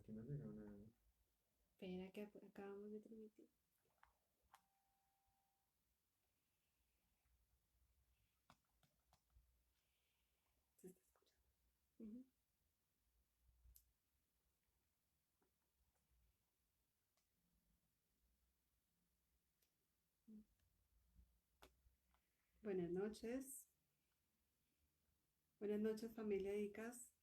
aquí no llega nada. Espera que acabamos de transmitir. ¿Se está escuchando? Ujú. Buenas noches. Buenas noches, familia ICAS.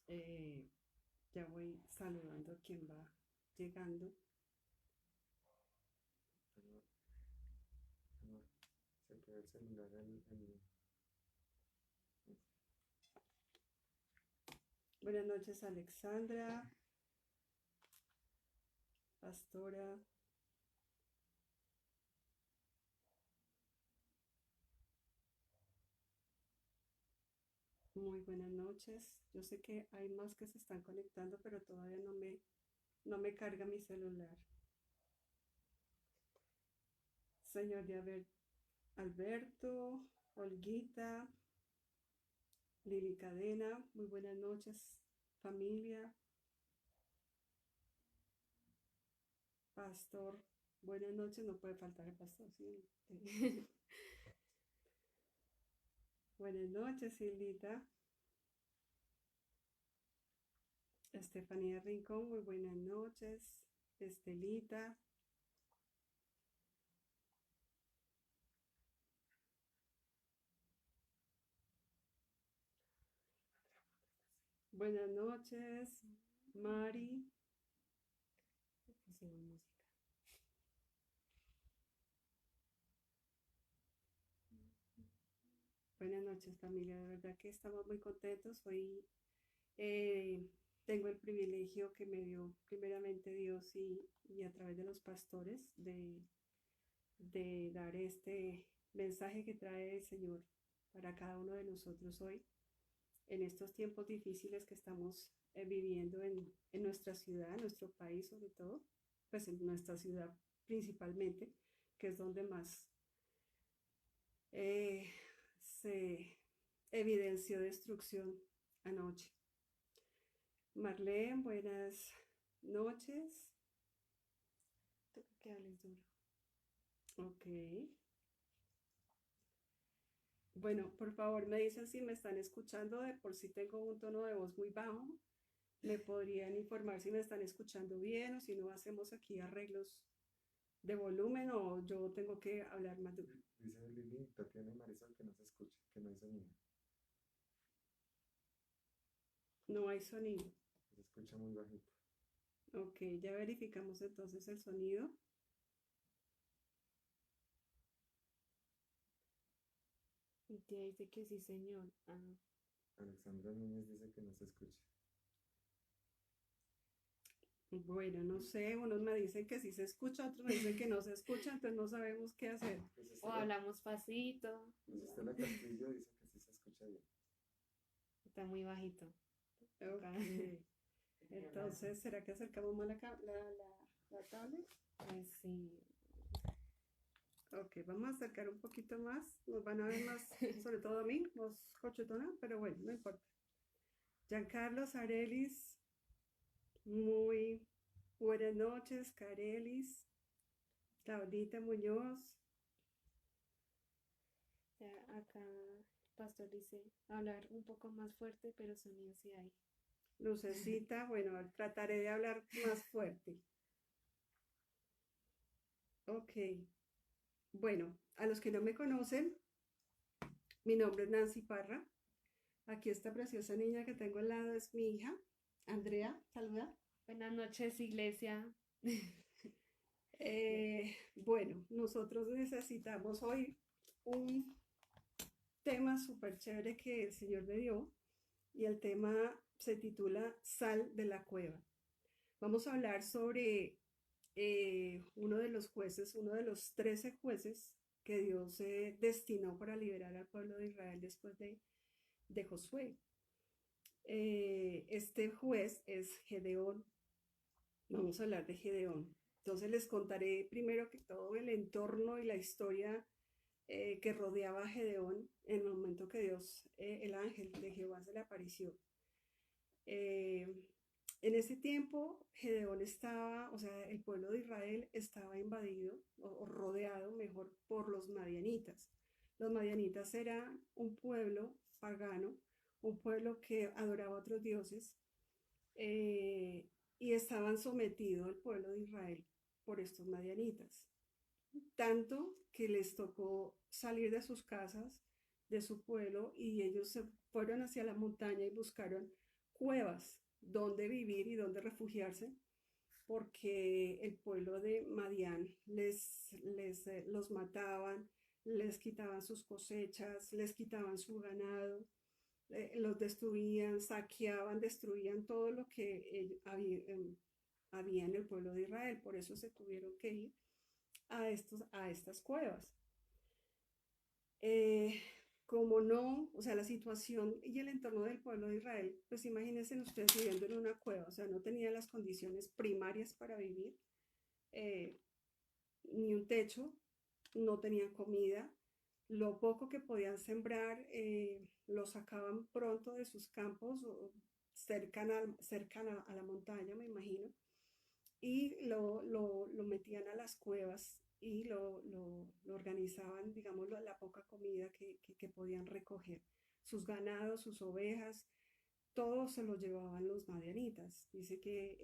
Eh, ya voy saludando a quien va llegando. Amor, amor, se quedó el celular Buenas noches, Alexandra, Pastora. Muy buenas noches. Yo sé que hay más que se están conectando, pero todavía no me carga mi celular. Señor de Alberto, Olguita, Lili Cadena, muy buenas noches, familia. Pastor, buenas noches, no puede faltar el pastor, sí. Buenas noches, Silvita. Estefanía Rincón, muy buenas noches. Estelita. Buenas noches, Mari. Pusimos música. Buenas noches, familia. De verdad que estamos muy contentos. Hoy eh, tengo el privilegio que me dio primeramente Dios y a través de los pastores de dar este mensaje que trae el Señor para cada uno de nosotros hoy, en estos tiempos difíciles que estamos viviendo en nuestra ciudad, en nuestro país sobre todo, pues en nuestra ciudad principalmente, que es donde más eh, se evidenció destrucción anoche. Marlene, buenas noches. Toca que hables duro. Ok. Bueno, por favor me dicen si me están escuchando. De por sí tengo un tono de voz muy bajo. Me podrían informar si me están escuchando bien o si no hacemos aquí arreglos de volumen o yo tengo que hablar más duro. Dice Lili, Tatiana y Marisol que no se escucha, que no hay sonido. No hay sonido. Se escucha muy bajito. Ok, ya verificamos entonces el sonido. Mi tía dice que sí, señor. Ah, Alexandra Núñez dice que no se escucha. Bueno, no sé, unos me dicen que sí se escucha, otros me dicen que no se escucha, entonces no sabemos qué hacer. Pues o hablamos pasito. Estela Castillo dice que sí se escucha bien. Está muy bajito. Ok, entonces, ¿será que acercamos más la tablet? Pues sí. Ok, vamos a acercar un poquito más. Nos van a ver más, sobre todo a mí, más cochetona, pero bueno, no importa. Giancarlo Arelis, muy buenas noches, Carelis. Claudita Muñoz, Ya acá el pastor dice hablar un poco más fuerte, pero sonido sí hay. Lucecita, bueno, trataré de hablar más fuerte. Ok, bueno, a los que no me conocen, mi nombre es Nancy Parra. Aquí esta preciosa niña que tengo al lado es mi hija, Andrea, saluda. Buenas noches, iglesia. Bueno, nosotros necesitamos hoy un tema súper chévere que el Señor me dio y el tema se titula Sal de la cueva. Vamos a hablar sobre uno de los jueces, uno de los 13 jueces que Dios destinó para liberar al pueblo de Israel después de Josué. Este juez es Gedeón. Vamos a hablar de Gedeón. Entonces les contaré primero que todo el entorno y la historia que rodeaba a Gedeón en el momento que Dios, el ángel de Jehová, se le apareció. Eh, en ese tiempo, Gedeón estaba, o sea, el pueblo de Israel estaba invadido o rodeado, mejor, por los madianitas. Los madianitas eran un pueblo pagano, un pueblo que adoraba a otros dioses, eh, y estaban sometidos al pueblo de Israel por estos madianitas. Tanto que les tocó salir de sus casas, de su pueblo, y ellos se fueron hacia la montaña y buscaron cuevas donde vivir y donde refugiarse, porque el pueblo de Madián los mataban, les quitaban sus cosechas, les quitaban su ganado, los destruían, saqueaban, destruían todo lo que había en el pueblo de Israel. Por eso se tuvieron que ir a estas cuevas. Eh, como no, o sea, la situación y el entorno del pueblo de Israel, pues imagínense ustedes viviendo en una cueva, o sea, no tenía las condiciones primarias para vivir, eh, ni un techo, no tenían comida, lo poco que podían sembrar lo sacaban pronto de sus campos o cercana a la montaña, me imagino, y lo metían a las cuevas y lo organizaban, digamos, la poca comida que podían recoger. Sus ganados, sus ovejas, todo se lo llevaban los madianitas. Dice que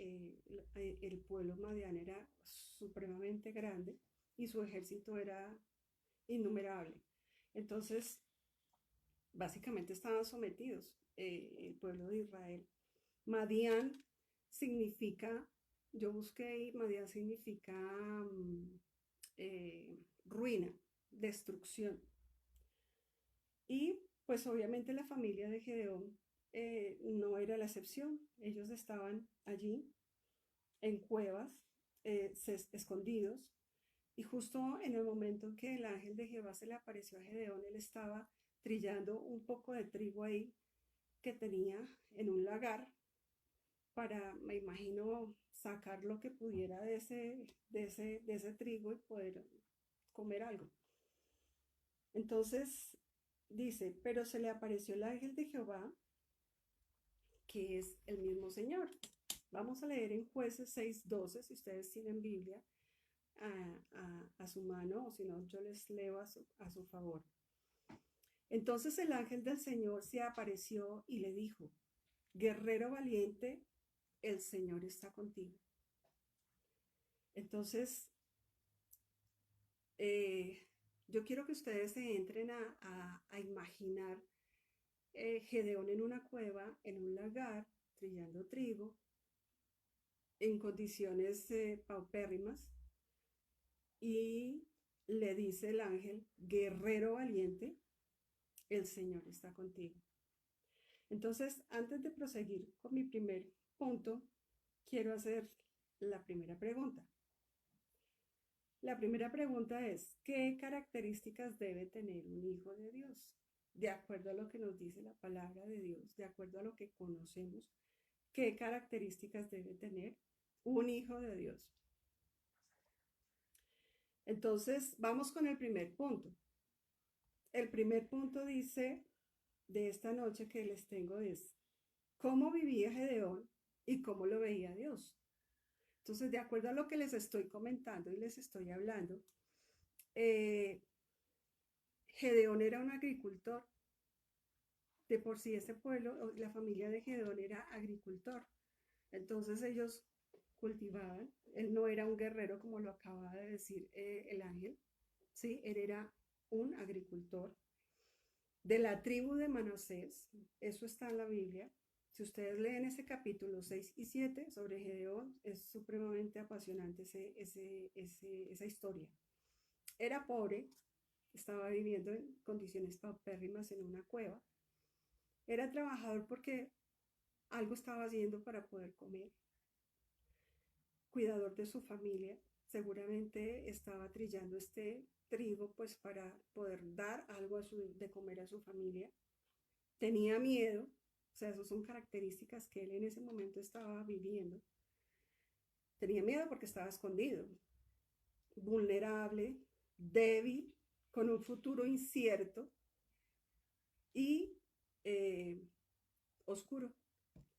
el pueblo madian era supremamente grande y su ejército era innumerable. Entonces, básicamente estaban sometidos el pueblo de Israel. Madian significa, yo busqué y Madian significa ruina, destrucción. Y pues obviamente la familia de Gedeón no era la excepción. Ellos estaban allí en cuevas, escondidos, y justo en el momento en que el ángel de Jehová se le apareció a Gedeón, él estaba trillando un poco de trigo ahí que tenía en un lagar para, me imagino, sacar lo que pudiera de ese trigo y poder comer algo. Entonces dice, pero se le apareció el ángel de Jehová, que es el mismo Señor. Vamos a leer en Jueces 6:12, si ustedes tienen Biblia a su mano, o si no, yo les leo a su favor. Entonces el ángel del Señor se apareció y le dijo, guerrero valiente, el Señor está contigo. Entonces, yo quiero que ustedes se entren a imaginar Gedeón en una cueva, en un lagar, trillando trigo, en condiciones paupérrimas, y le dice el ángel, guerrero valiente, el Señor está contigo. Entonces, antes de proseguir con mi primer punto, quiero hacer la primera pregunta. La primera pregunta es, ¿qué características debe tener un hijo de Dios? De acuerdo a lo que nos dice la palabra de Dios, de acuerdo a lo que conocemos, ¿qué características debe tener un hijo de Dios? Entonces, vamos con el primer punto. El primer punto dice, de esta noche que les tengo, es cómo vivía Gedeón y cómo lo veía Dios. Entonces, de acuerdo a lo que les estoy comentando y les estoy hablando, Gedeón era un agricultor. De por sí ese pueblo, la familia de Gedeón era agricultor. Entonces ellos cultivaban. Él no era un guerrero como lo acaba de decir el ángel. ¿Sí? Él era un agricultor de la tribu de Manasés. Eso está en la Biblia. Si ustedes leen ese capítulo 6 y 7 sobre Gedeón, es supremamente apasionante esa historia. Era pobre, estaba viviendo en condiciones paupérrimas en una cueva. Era trabajador porque algo estaba haciendo para poder comer. Cuidador de su familia, seguramente estaba trillando este trigo pues para poder dar algo de comer a su familia. Tenía miedo, o sea, esas son características que él en ese momento estaba viviendo. Tenía miedo porque estaba escondido, vulnerable, débil, con un futuro incierto y oscuro.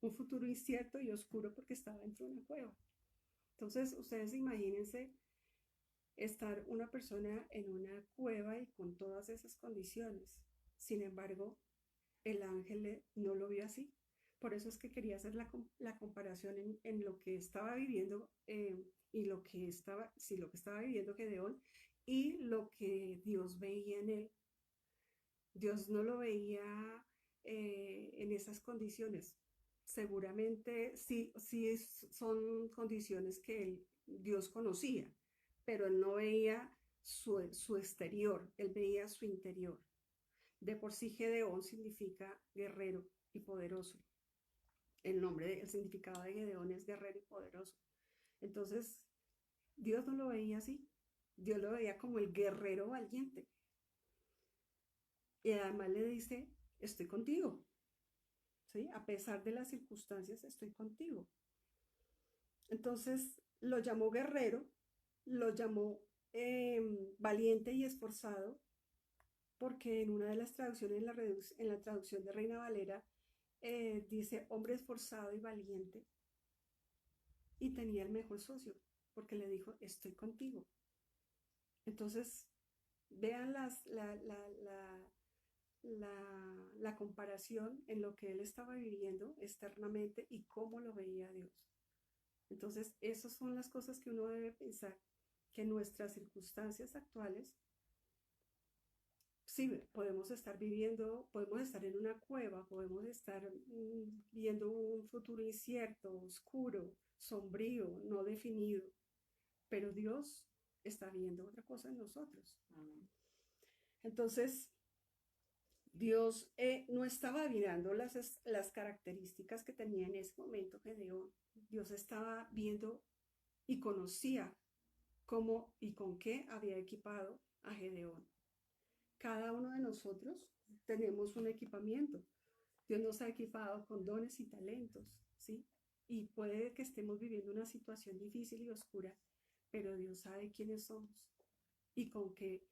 un futuro incierto y oscuro porque estaba dentro de una cueva. Entonces, ustedes imagínense estar una persona en una cueva y con todas esas condiciones. Sin embargo, el ángel no lo vio así. Por eso es que quería hacer la comparación en lo que estaba viviendo y lo que estaba, sí, lo que estaba viviendo Gedeón y lo que Dios veía en él. Dios no lo veía en esas condiciones. Seguramente sí, sí son condiciones que Dios conocía, pero él no veía su exterior, él veía su interior. De por sí Gedeón significa guerrero y poderoso. El significado de Gedeón es guerrero y poderoso. Entonces, Dios no lo veía así. Dios lo veía como el guerrero valiente. Y además le dice, estoy contigo. ¿Sí? A pesar de las circunstancias, estoy contigo. Entonces, lo llamó guerrero, lo llamó valiente y esforzado, porque en una de las traducciones, en la traducción de Reina Valera, dice hombre esforzado y valiente, y tenía el mejor socio, porque le dijo, estoy contigo. Entonces, vean la comparación en lo que él estaba viviendo externamente y cómo lo veía Dios. Entonces, esas son las cosas que uno debe pensar, que nuestras circunstancias actuales, sí, podemos estar viviendo, podemos estar en una cueva, podemos estar viendo un futuro incierto, oscuro, sombrío, no definido, pero Dios está viendo otra cosa en nosotros. Entonces, Dios no estaba mirando las características que tenía en ese momento Gedeón. Dios estaba viendo y conocía cómo y con qué había equipado a Gedeón. Cada uno de nosotros tenemos un equipamiento. Dios nos ha equipado con dones y talentos, ¿sí? Y puede que estemos viviendo una situación difícil y oscura, pero Dios sabe quiénes somos y con qué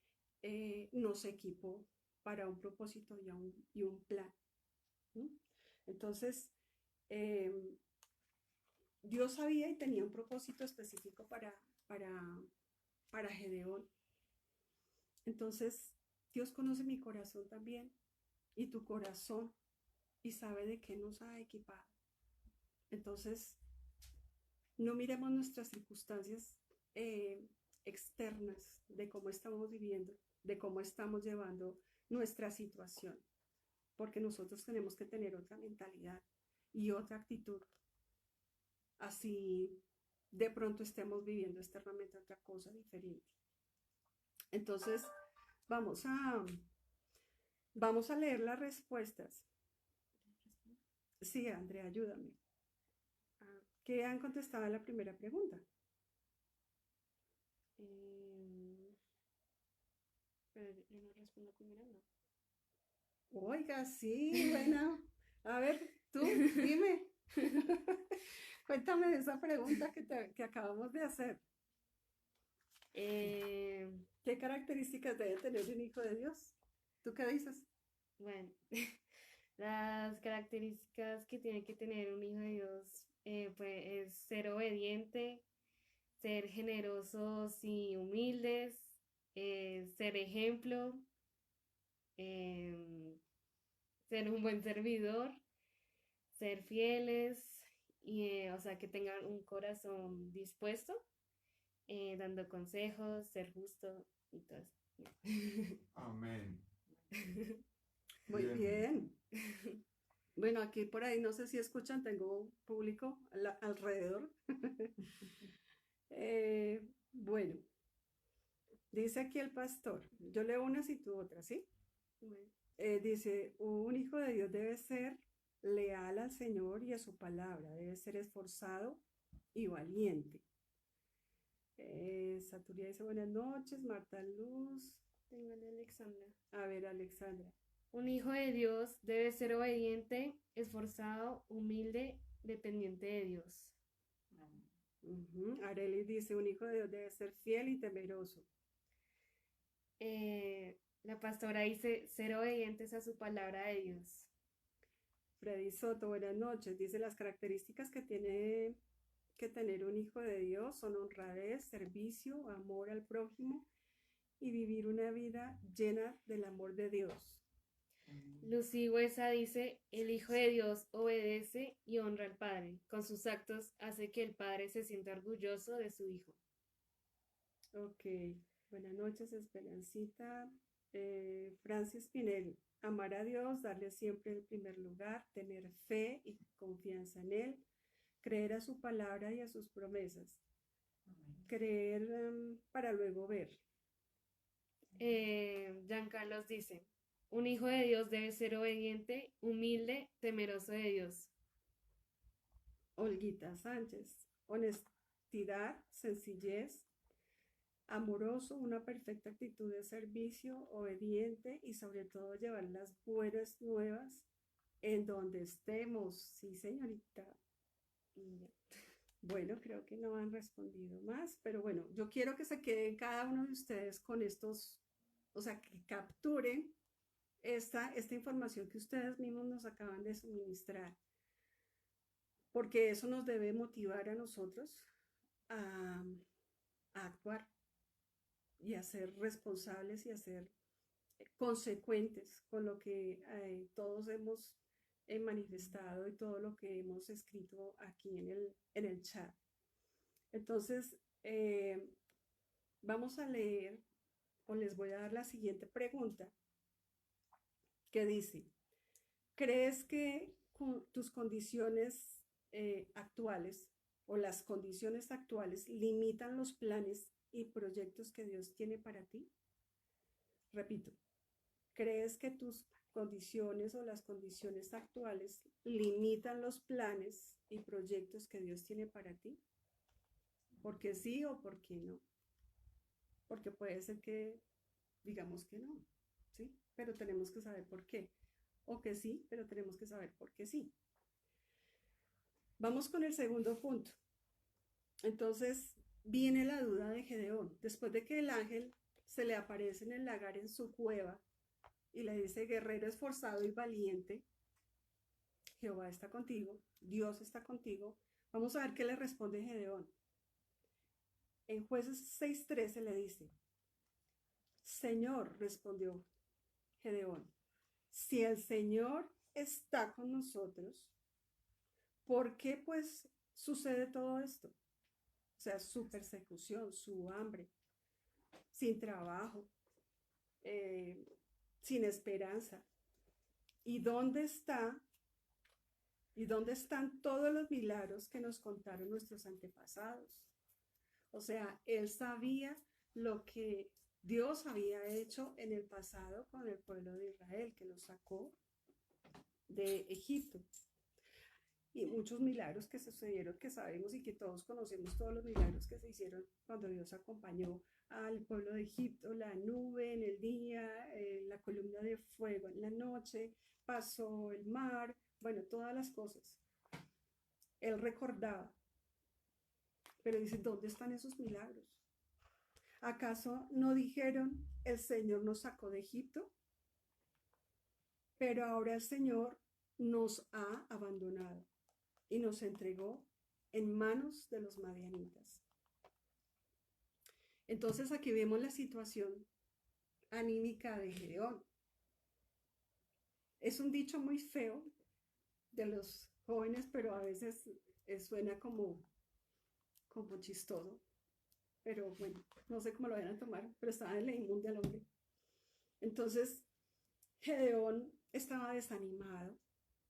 nos equipó para un propósito y un plan. ¿Sí? Entonces, Dios sabía y tenía un propósito específico para Gedeón. Entonces, Dios conoce mi corazón también y tu corazón y sabe de qué nos ha equipado. Entonces, no miremos nuestras circunstancias externas de cómo estamos viviendo, de cómo estamos llevando nuestra situación, porque nosotros tenemos que tener otra mentalidad y otra actitud. Así de pronto estemos viviendo externamente otra cosa diferente. Entonces, vamos a leer las respuestas. Sí, Andrea, ayúdame. ¿Qué han contestado a la primera pregunta? Pero yo no respondo primero, no. Oiga, sí, bueno. A ver, tú, dime. Cuéntame de esa pregunta que acabamos de hacer. ¿Qué características debe tener un hijo de Dios? ¿Tú qué dices? Bueno, las características que tiene que tener un hijo de Dios pues, es ser obediente, ser generosos y humildes, ser ejemplo, ser un buen servidor, ser fieles, y, o sea, que tengan un corazón dispuesto, dando consejos, ser justo y todo eso. Amén. Muy bien. Bueno, aquí por ahí no sé si escuchan, tengo un público alrededor. Bueno, dice aquí el pastor, yo leo unas y tú otras, ¿sí? Bueno, Dice, un hijo de Dios debe ser leal al Señor y a su palabra, debe ser esforzado y valiente. Saturia dice, buenas noches, Marta Luz. tengo a Alexandra. A ver, Alexandra. Un hijo de Dios debe ser obediente, esforzado, humilde, dependiente de Dios. Arely dice, un hijo de Dios debe ser fiel y temeroso. La pastora dice ser obedientes a su palabra de Dios. Freddy Soto, buenas noches. Dice, las características que tiene que tener un hijo de Dios son honradez, servicio, amor al prójimo y vivir una vida llena del amor de Dios. Lucy Huesa dice, el Hijo de Dios obedece y honra al Padre. Con sus actos hace que el Padre se sienta orgulloso de su Hijo. Ok, buenas noches, Esperancita. Francis Pinel, amar a Dios, darle siempre el primer lugar, tener fe y confianza en Él, creer a su palabra y a sus promesas, creer para luego ver. Giancarlos dice, un hijo de Dios debe ser obediente, humilde, temeroso de Dios. Olguita Sánchez, honestidad, sencillez, amoroso, una perfecta actitud de servicio, obediente y sobre todo llevar las buenas nuevas en donde estemos. Sí, señorita. Y ya. Bueno, creo que no han respondido más, pero bueno, yo quiero que se queden cada uno de ustedes con estos, o sea, que capturen esta información que ustedes mismos nos acaban de suministrar, porque eso nos debe motivar a nosotros a actuar y a ser responsables y a ser consecuentes con lo que todos hemos manifestado y todo lo que hemos escrito aquí en el chat. Entonces, vamos a leer, o les voy a dar la siguiente pregunta, que dice, ¿crees que tus condiciones actuales o las condiciones actuales limitan los planes y proyectos que Dios tiene para ti? Repito, ¿crees que tus condiciones o las condiciones actuales limitan los planes y proyectos que Dios tiene para ti? ¿Por qué sí o por qué no? Porque puede ser que digamos que no, ¿sí? Pero tenemos que saber por qué. O que sí, pero tenemos que saber por qué sí. Vamos con el segundo punto. Entonces viene la duda de Gedeón. Después de que el ángel se le aparece en el lagar en su cueva y le dice, guerrero esforzado y valiente, Jehová está contigo, Dios está contigo. Vamos a ver qué le responde Gedeón. En Jueces 6:13 le dice, Señor, respondió Gedeón, si el Señor está con nosotros, ¿por qué pues sucede todo esto? O sea, su persecución, su hambre, sin trabajo, sin esperanza. ¿Y dónde está? ¿Y dónde están todos los milagros que nos contaron nuestros antepasados? O sea, él sabía lo que Dios había hecho en el pasado con el pueblo de Israel, que lo sacó de Egipto. Y muchos milagros que sucedieron, que sabemos y que todos conocemos, todos los milagros que se hicieron cuando Dios acompañó al pueblo de Egipto, la nube en el día, la columna de fuego en la noche, pasó el mar, bueno, todas las cosas. Él recordaba, pero dice, ¿dónde están esos milagros? ¿Acaso no dijeron, el Señor nos sacó de Egipto? Pero ahora el Señor nos ha abandonado y nos entregó en manos de los madianitas. Entonces aquí vemos la situación anímica de Gedeón. Es un dicho muy feo de los jóvenes, pero a veces suena como chistoso. Pero bueno, no sé cómo lo van a tomar, pero estaba en la inmunda al hombre. Entonces, Gedeón estaba desanimado,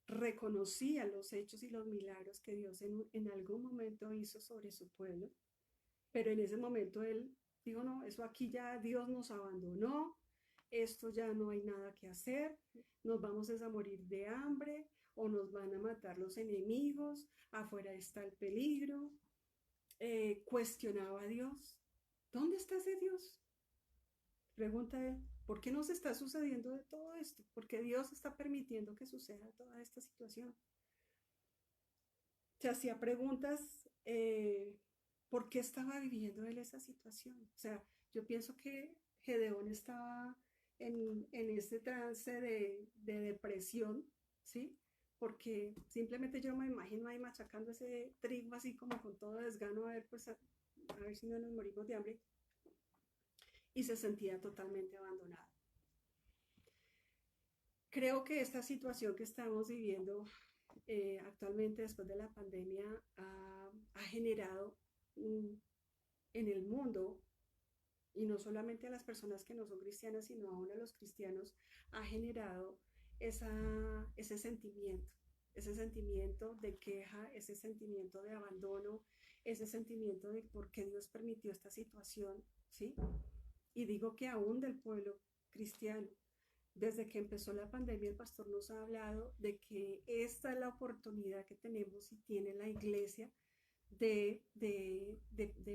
reconocía los hechos y los milagros que Dios en algún momento hizo sobre su pueblo, pero en ese momento él dijo, no, eso aquí ya Dios nos abandonó, esto ya no hay nada que hacer, nos vamos a morir de hambre o nos van a matar los enemigos, afuera está el peligro. Cuestionaba a Dios. ¿Dónde está ese Dios? Pregunta él, ¿por qué nos está sucediendo de todo esto? ¿Por qué Dios está permitiendo que suceda toda esta situación? Se hacía preguntas, ¿por qué estaba viviendo él esa situación? O sea, yo pienso que Gedeón estaba en ese trance de depresión, ¿sí? porque simplemente yo me imagino ahí machacando ese trigo así como con todo desgano, a ver, pues a ver si no nos morimos de hambre, y se sentía totalmente abandonado. Creo que esta situación que estamos viviendo actualmente después de la pandemia ha generado en el mundo, y no solamente a las personas que no son cristianas, sino aún a los cristianos, ha generado ese sentimiento de queja, ese sentimiento de abandono, ese sentimiento de por qué Dios permitió esta situación, ¿sí? Y digo que aún del pueblo cristiano. Desde que empezó la pandemia, el pastor nos ha hablado de que esta es la oportunidad que tenemos y tiene la iglesia de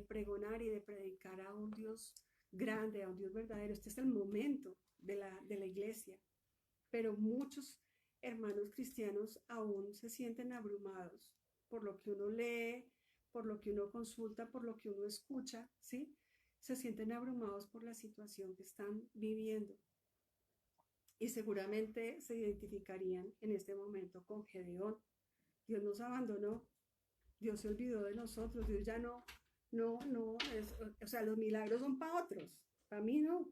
pregonar y de predicar a un Dios grande, a un Dios verdadero. Este es el momento de la iglesia, pero muchos hermanos cristianos aún se sienten abrumados por lo que uno lee, por lo que uno consulta, por lo que uno escucha, ¿sí? Se sienten abrumados por la situación que están viviendo. Y seguramente se identificarían en este momento con Gedeón. Dios nos abandonó, Dios se olvidó de nosotros, Dios ya no, o sea, los milagros son para otros, para mí no.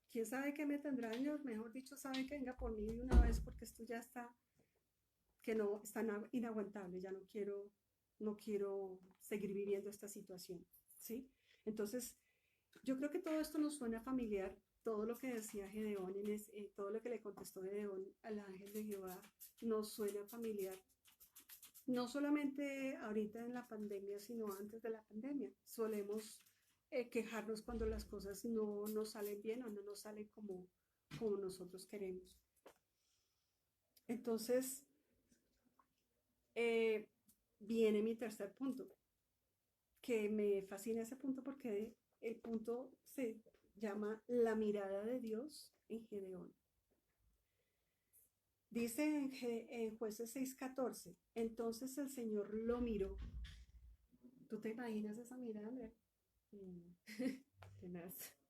¿Quién sabe qué me tendrá Dios? Mejor dicho, sabe que venga por mí de una vez, porque esto ya está, que no, está inaguantable, ya no quiero seguir viviendo esta situación, ¿sí? Entonces, yo creo que todo esto nos suena familiar, todo lo que decía Gedeón, todo lo que le contestó Gedeón al ángel de Jehová, nos suena familiar. No solamente ahorita en la pandemia, sino antes de la pandemia. Solemos quejarnos cuando las cosas no nos salen bien o no nos salen como nosotros queremos. Entonces, viene mi tercer punto, que me fascina ese punto porque el punto se llama la mirada de Dios en Gedeón. Dice en Jueces 6:14, entonces el Señor lo miró. ¿Tú te imaginas esa mirada, Andrea?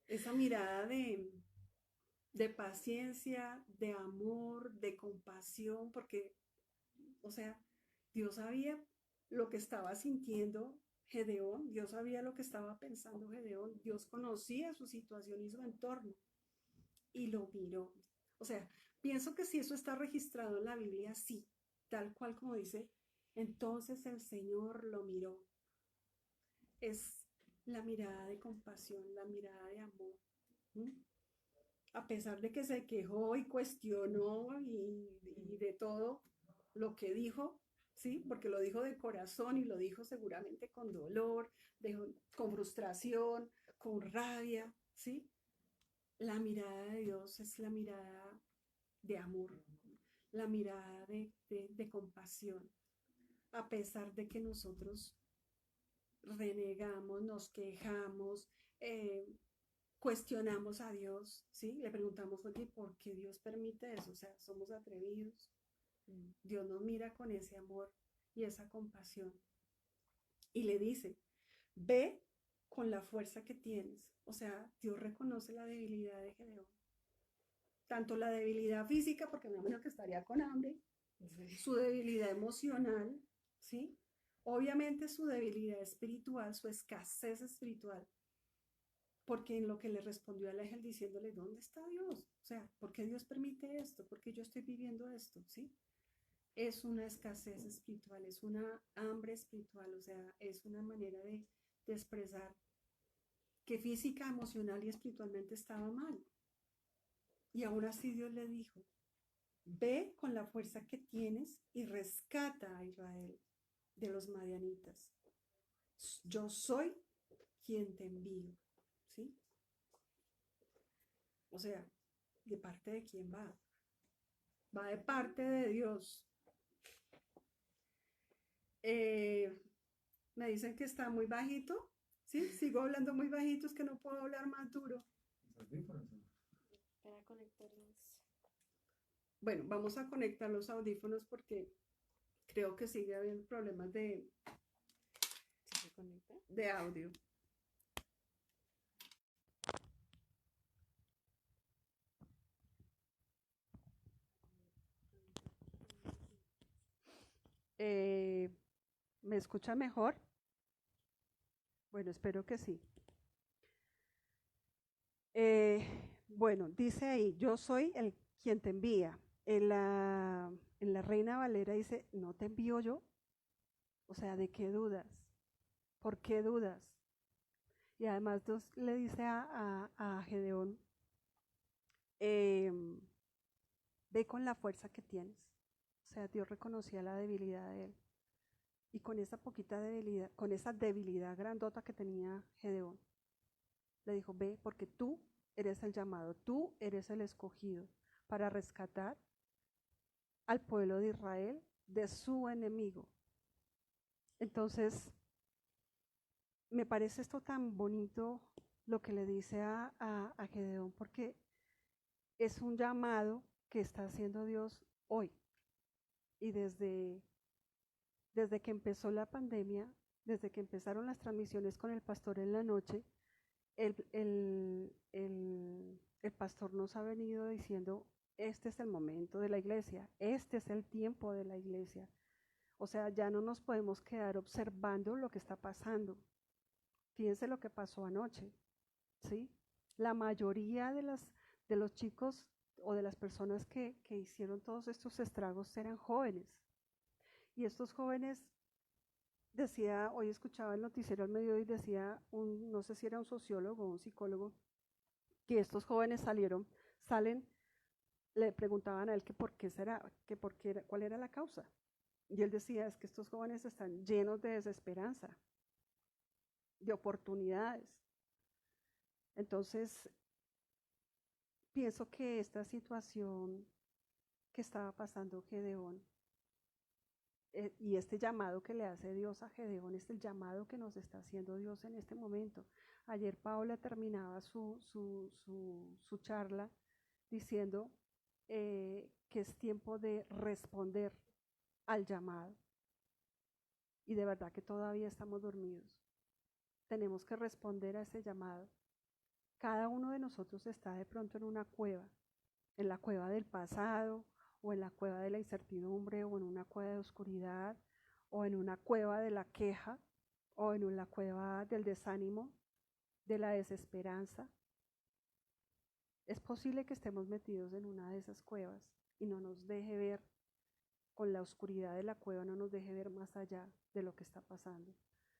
Esa mirada de paciencia, de amor, de compasión, porque, o sea, Dios sabía lo que estaba sintiendo Gedeón, Dios sabía lo que estaba pensando Gedeón, Dios conocía su situación y su entorno y lo miró. O sea, pienso que si eso está registrado en la Biblia, sí, tal cual como dice, entonces el Señor lo miró. Es la mirada de compasión, la mirada de amor. ¿Mm? A pesar de que se quejó y cuestionó y de todo lo que dijo, ¿sí? Porque lo dijo de corazón y lo dijo seguramente con dolor, con frustración, con rabia, ¿sí? La mirada de Dios es la mirada de amor, la mirada de compasión, a pesar de que nosotros renegamos, nos quejamos, cuestionamos a Dios, ¿sí? Le preguntamos, oye, ¿por qué Dios permite eso? O sea, somos atrevidos. Dios nos mira con ese amor y esa compasión y le dice, ve con la fuerza que tienes. O sea, Dios reconoce la debilidad de Gedeón. Tanto la debilidad física, porque me imagino que estaría con hambre, su debilidad emocional, ¿sí? Obviamente su debilidad espiritual, su escasez espiritual, porque en lo que le respondió al ángel diciéndole, ¿dónde está Dios? O sea, ¿por qué Dios permite esto? ¿Por qué yo estoy viviendo esto? ¿Sí? Es una escasez espiritual, es una hambre espiritual, o sea, es una manera de expresar que física, emocional y espiritualmente estaba mal. Y aún así Dios le dijo, ve con la fuerza que tienes y rescata a Israel de los madianitas. Yo soy quien te envío, ¿sí? O sea, ¿de parte de quién va? Va de parte de Dios. Me dicen que está muy bajito, ¿sí? Sigo hablando muy bajito, es que no puedo hablar más duro. Para conectarlos. Bueno, vamos a conectar los audífonos porque creo que sigue habiendo problemas ¿Se conecta? de audio. Eh, ¿Me escucha mejor? Bueno, espero que sí. Bueno, dice ahí, yo soy el quien te envía. En la Reina Valera dice, ¿no te envío yo? O sea, ¿de qué dudas? ¿Por qué dudas? Y además Dios le dice a Gedeón, em, ve con la fuerza que tienes. O sea, Dios reconocía la debilidad de él. Y con esa poquita debilidad, con esa debilidad grandota que tenía Gedeón, le dijo, ve, porque tú eres el llamado, tú eres el escogido para rescatar al pueblo de Israel de su enemigo. Entonces, me parece esto tan bonito lo que le dice a Gedeón, porque es un llamado que está haciendo Dios hoy. Y desde que empezó la pandemia, desde que empezaron las transmisiones con el pastor en la noche, el pastor nos ha venido diciendo, este es el momento de la iglesia, este es el tiempo de la iglesia. O sea, ya no nos podemos quedar observando lo que está pasando. Fíjense lo que pasó anoche, ¿sí? La mayoría de los chicos o de las personas que hicieron todos estos estragos eran jóvenes. Y estos jóvenes, decía, hoy escuchaba el noticiero al mediodía y decía, no sé si era un sociólogo o un psicólogo, que estos jóvenes salen, le preguntaban a él que por qué será, cuál era la causa. Y él decía, es que estos jóvenes están llenos de desesperanza, de oportunidades. Entonces, pienso que esta situación que estaba pasando Gedeón, y este llamado que le hace Dios a Gedeón es el llamado que nos está haciendo Dios en este momento. Ayer Paula terminaba su charla diciendo que es tiempo de responder al llamado. Y de verdad que todavía estamos dormidos. Tenemos que responder a ese llamado. Cada uno de nosotros está de pronto en una cueva, en la cueva del pasado, o en la cueva de la incertidumbre, o en una cueva de oscuridad, o en una cueva de la queja, o en una cueva del desánimo, de la desesperanza. Es posible que estemos metidos en una de esas cuevas y no nos deje ver, con la oscuridad de la cueva, no nos deje ver más allá de lo que está pasando,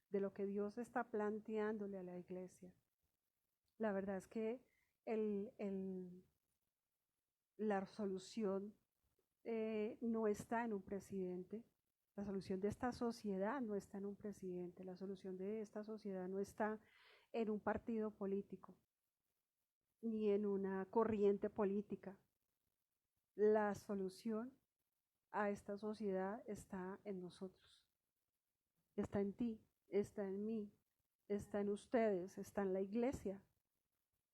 de lo que Dios está planteándole a la iglesia. La verdad es que la solución no está en un presidente, la solución de esta sociedad no está en un presidente, la solución de esta sociedad no está en un partido político, ni en una corriente política. La solución a esta sociedad está en nosotros, está en ti, está en mí, está en ustedes, está en la iglesia.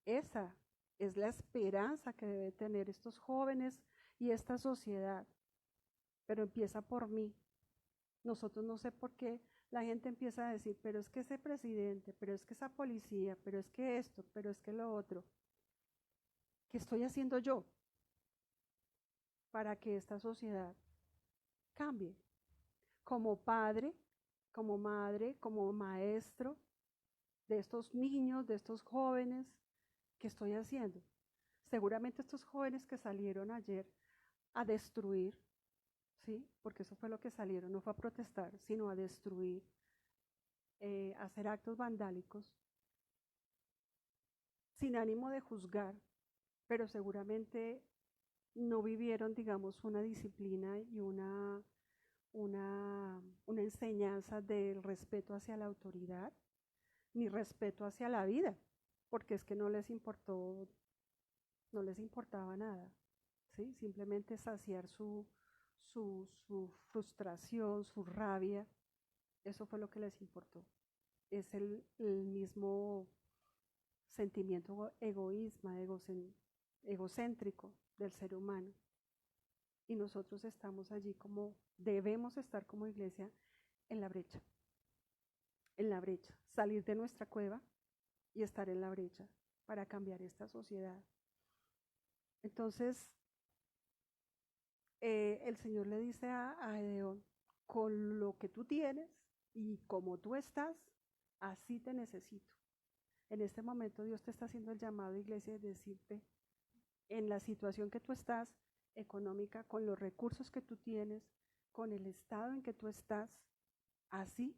Esa es la esperanza que deben tener estos jóvenes y esta sociedad, pero empieza por mí. Nosotros no sé por qué la gente empieza a decir, pero es que ese presidente, pero es que esa policía, pero es que esto, pero es que lo otro. ¿Qué estoy haciendo yo para que esta sociedad cambie? Como padre, como madre, como maestro de estos niños, de estos jóvenes, ¿qué estoy haciendo? Seguramente estos jóvenes que salieron ayer a destruir, ¿sí? Porque eso fue lo que salieron, no fue a protestar, sino a destruir, a hacer actos vandálicos, sin ánimo de juzgar, pero seguramente no vivieron, digamos, una disciplina y una enseñanza del respeto hacia la autoridad, ni respeto hacia la vida, porque es que no les importaba nada, ¿sí? Simplemente saciar su frustración, su rabia, eso fue lo que les importó. Es el mismo sentimiento egocéntrico del ser humano. Y nosotros estamos allí debemos estar como iglesia en la brecha, salir de nuestra cueva y estar en la brecha para cambiar esta sociedad. Entonces, el Señor le dice a Gedeón, con lo que tú tienes y como tú estás, así te necesito. En este momento Dios te está haciendo el llamado, iglesia, de decirte, en la situación que tú estás, económica, con los recursos que tú tienes, con el estado en que tú estás, así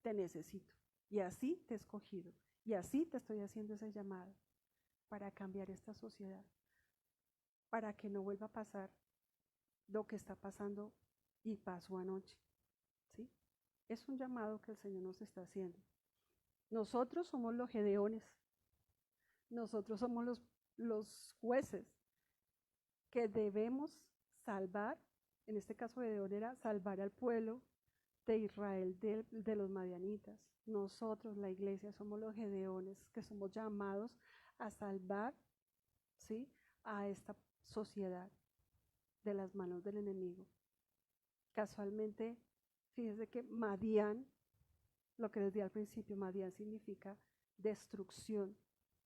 te necesito. Y así te he escogido. Y así te estoy haciendo ese llamado para cambiar esta sociedad, para que no vuelva a pasar lo que está pasando y pasó anoche. ¿Sí? Es un llamado que el Señor nos está haciendo. Nosotros somos los gedeones, nosotros somos los jueces que debemos salvar, en este caso Gedeón era salvar al pueblo de Israel de los madianitas. Nosotros, la iglesia, somos los gedeones que somos llamados a salvar, ¿sí?, a esta sociedad de las manos del enemigo. Casualmente, fíjense que Madián, lo que les di al principio, Madián significa destrucción,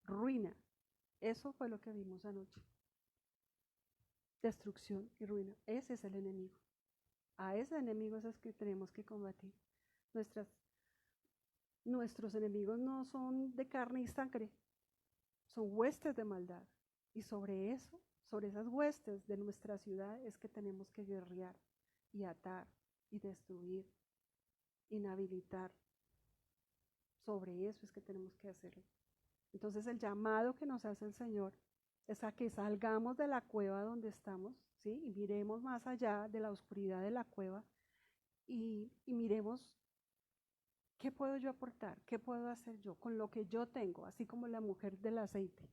ruina. Eso fue lo que vimos anoche. Destrucción y ruina. Ese es el enemigo. A ese enemigo es que tenemos que combatir. Nuestros enemigos no son de carne y sangre, son huestes de maldad. Y sobre eso, sobre esas huestes de nuestra ciudad es que tenemos que guerrear y atar y destruir, inhabilitar. Sobre eso es que tenemos que hacerlo. Entonces el llamado que nos hace el Señor es a que salgamos de la cueva donde estamos, ¿sí?, y miremos más allá de la oscuridad de la cueva y miremos qué puedo yo aportar, qué puedo hacer yo con lo que yo tengo, así como la mujer del aceite,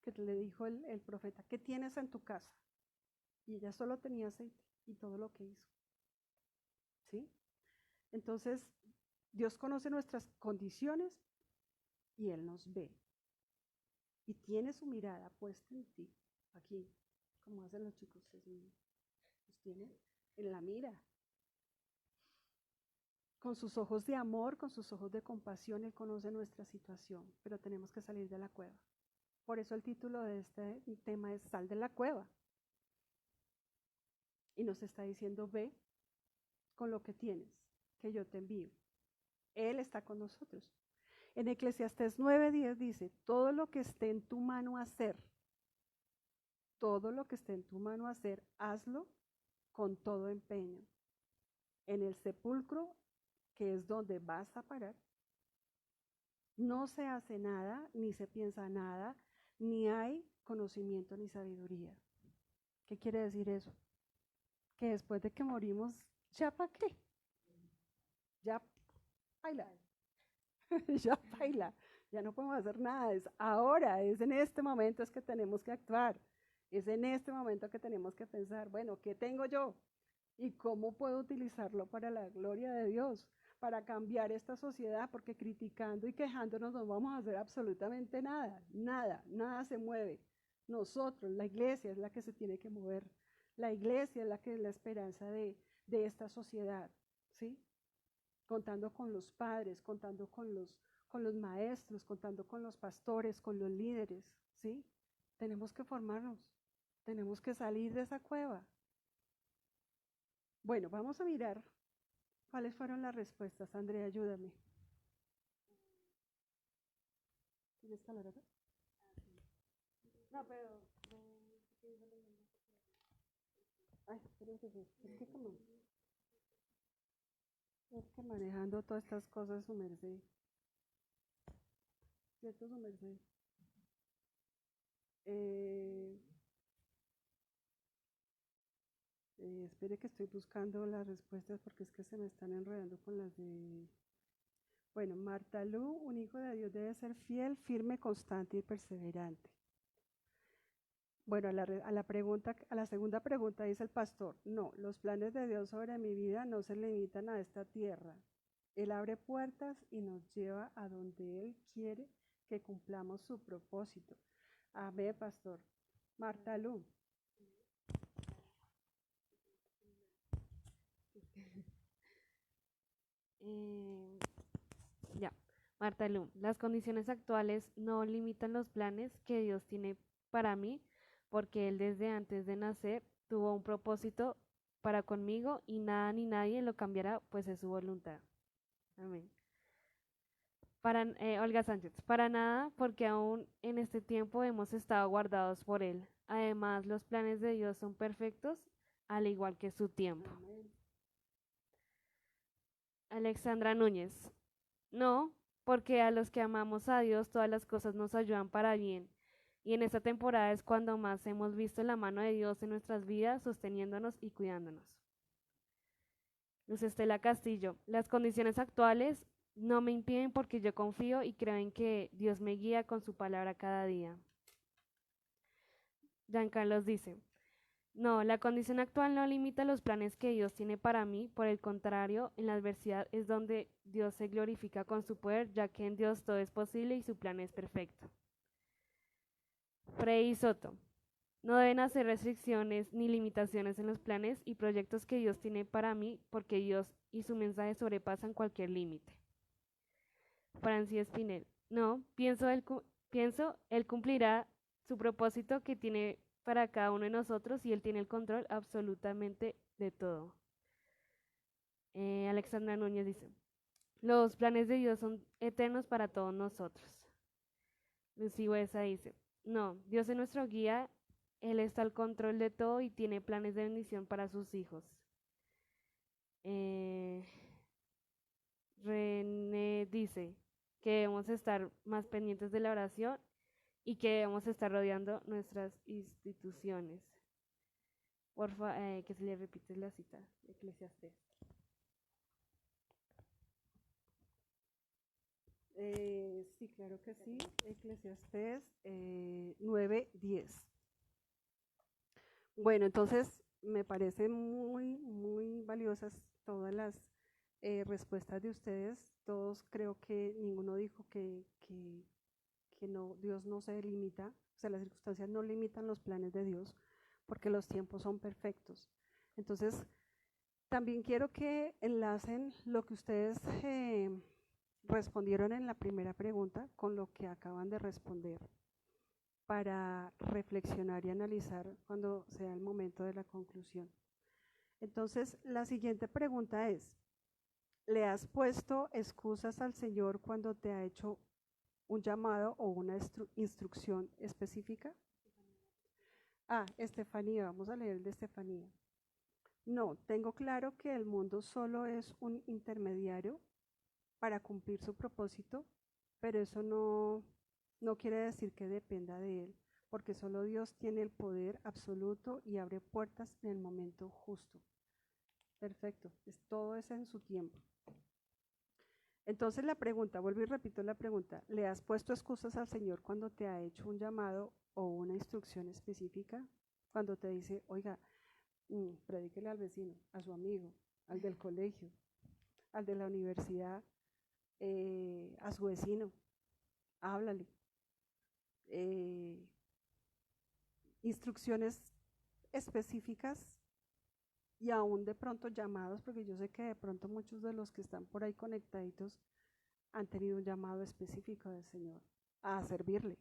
que le dijo el profeta, ¿qué tienes en tu casa? Y ella solo tenía aceite y todo lo que hizo. ¿Sí? Entonces, Dios conoce nuestras condiciones y Él nos ve. Y tiene su mirada puesta en ti, aquí, como hacen los chicos, los tiene en la mira. Con sus ojos de amor, con sus ojos de compasión, Él conoce nuestra situación, pero tenemos que salir de la cueva. Por eso el título de este tema es Sal de la cueva. Y nos está diciendo, ve con lo que tienes, que yo te envío. Él está con nosotros. En Eclesiastés 9:10 dice, todo lo que esté en tu mano hacer, todo lo que esté en tu mano hacer, hazlo con todo empeño. En el sepulcro, que es donde vas a parar, no se hace nada, ni se piensa nada, ni hay conocimiento ni sabiduría. ¿Qué quiere decir eso? Que después de que morimos, ¿ya para qué? Ya baila. Ya baila. Ya no podemos hacer nada. Es ahora, es en este momento es que tenemos que actuar. Es en este momento que tenemos que pensar, bueno, ¿qué tengo yo? ¿Y cómo puedo utilizarlo para la gloria de Dios? Para cambiar esta sociedad, porque criticando y quejándonos no vamos a hacer absolutamente nada, nada se mueve. Nosotros, la iglesia es la que se tiene que mover. La iglesia es la que es la esperanza de esta sociedad, ¿sí? Contando con los padres, contando con los maestros, contando con los pastores, con los líderes, ¿sí? Tenemos que formarnos, tenemos que salir de esa cueva. Bueno, vamos a mirar cuáles fueron las respuestas. Andrea, ayúdame. ¿Tienes calor acá? No, pero... Ay, es que manejando todas estas cosas, su merced. ¿Cierto, su merced? Espere que estoy buscando las respuestas porque es que se me están enredando con las de... Bueno, Marta Lu, un hijo de Dios debe ser fiel, firme, constante y perseverante. Bueno, a la segunda pregunta dice el pastor, no, los planes de Dios sobre mi vida no se limitan a esta tierra. Él abre puertas y nos lleva a donde Él quiere que cumplamos su propósito. Amén, pastor. Marta Lu. Ya, Marta Lu, las condiciones actuales no limitan los planes que Dios tiene para mí, porque Él desde antes de nacer tuvo un propósito para conmigo y nada ni nadie lo cambiará, pues es su voluntad. Amén. Olga Sánchez, para nada, porque aún en este tiempo hemos estado guardados por Él. Además, los planes de Dios son perfectos, al igual que su tiempo. Amén. Alexandra Núñez, no, porque a los que amamos a Dios todas las cosas nos ayudan para bien. Y en esta temporada es cuando más hemos visto la mano de Dios en nuestras vidas, sosteniéndonos y cuidándonos. Luz Estela Castillo, las condiciones actuales no me impiden porque yo confío y creo en que Dios me guía con su palabra cada día. Jean Carlos dice, no, la condición actual no limita los planes que Dios tiene para mí, por el contrario, en la adversidad es donde Dios se glorifica con su poder, ya que en Dios todo es posible y su plan es perfecto. Frei Soto, no deben hacer restricciones ni limitaciones en los planes y proyectos que Dios tiene para mí, porque Dios y su mensaje sobrepasan cualquier límite. Francis Espinel, no, pienso él cumplirá su propósito que tiene para cada uno de nosotros y Él tiene el control absolutamente de todo. Alexandra Núñez dice, los planes de Dios son eternos para todos nosotros. Lucy Huesa dice, no, Dios es nuestro guía, Él está al control de todo y tiene planes de bendición para sus hijos. René dice que debemos estar más pendientes de la oración y que debemos estar rodeando nuestras instituciones. Porfa, que se le repite la cita de Eclesiastés. Sí, claro que sí. Eclesiastés 9:10. Bueno, entonces me parecen muy, muy valiosas todas las respuestas de ustedes. Todos creo que ninguno dijo que no, Dios no se limita, o sea, las circunstancias no limitan los planes de Dios, porque los tiempos son perfectos. Entonces, también quiero que enlacen lo que ustedes respondieron en la primera pregunta con lo que acaban de responder para reflexionar y analizar cuando sea el momento de la conclusión. Entonces, la siguiente pregunta es, ¿le has puesto excusas al Señor cuando te ha hecho un llamado o una instrucción específica? Estefanía, vamos a leer el de Estefanía. No, tengo claro que el mundo solo es un intermediario para cumplir su propósito, pero eso no quiere decir que dependa de él, porque solo Dios tiene el poder absoluto y abre puertas en el momento justo. Perfecto, todo es en su tiempo. Entonces la pregunta, vuelvo y repito la pregunta, ¿le has puesto excusas al Señor cuando te ha hecho un llamado o una instrucción específica? Cuando te dice, oiga, predíquele al vecino, a su amigo, al del colegio, al de la universidad, a su vecino, háblale. Instrucciones específicas y aún de pronto llamados, porque yo sé que de pronto muchos de los que están por ahí conectaditos han tenido un llamado específico del Señor a servirle.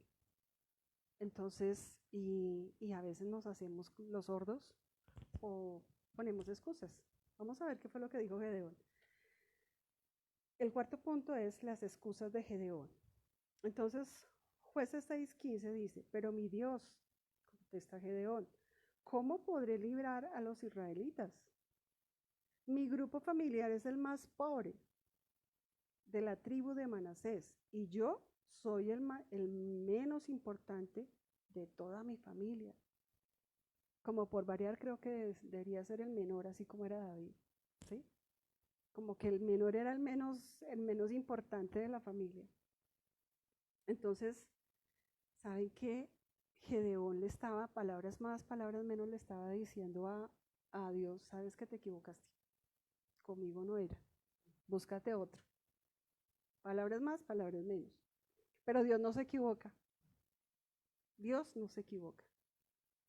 Entonces, y a veces nos hacemos los sordos o ponemos excusas. Vamos a ver qué fue lo que dijo Gedeón. El cuarto punto es las excusas de Gedeón. Entonces, Jueces 6:15 dice, pero mi Dios, contesta Gedeón, ¿cómo podré librar a los israelitas? Mi grupo familiar es el más pobre de la tribu de Manasés y yo soy el menos importante de toda mi familia. Como por variar, creo que debería ser el menor, así como era David, ¿sí? Como que el menor era el menos importante de la familia. Entonces, ¿saben qué? Gedeón le estaba, palabras más, palabras menos, le estaba diciendo a Dios, sabes que te equivocaste, conmigo no era, búscate otro. Palabras más, palabras menos. Pero Dios no se equivoca. Dios no se equivoca.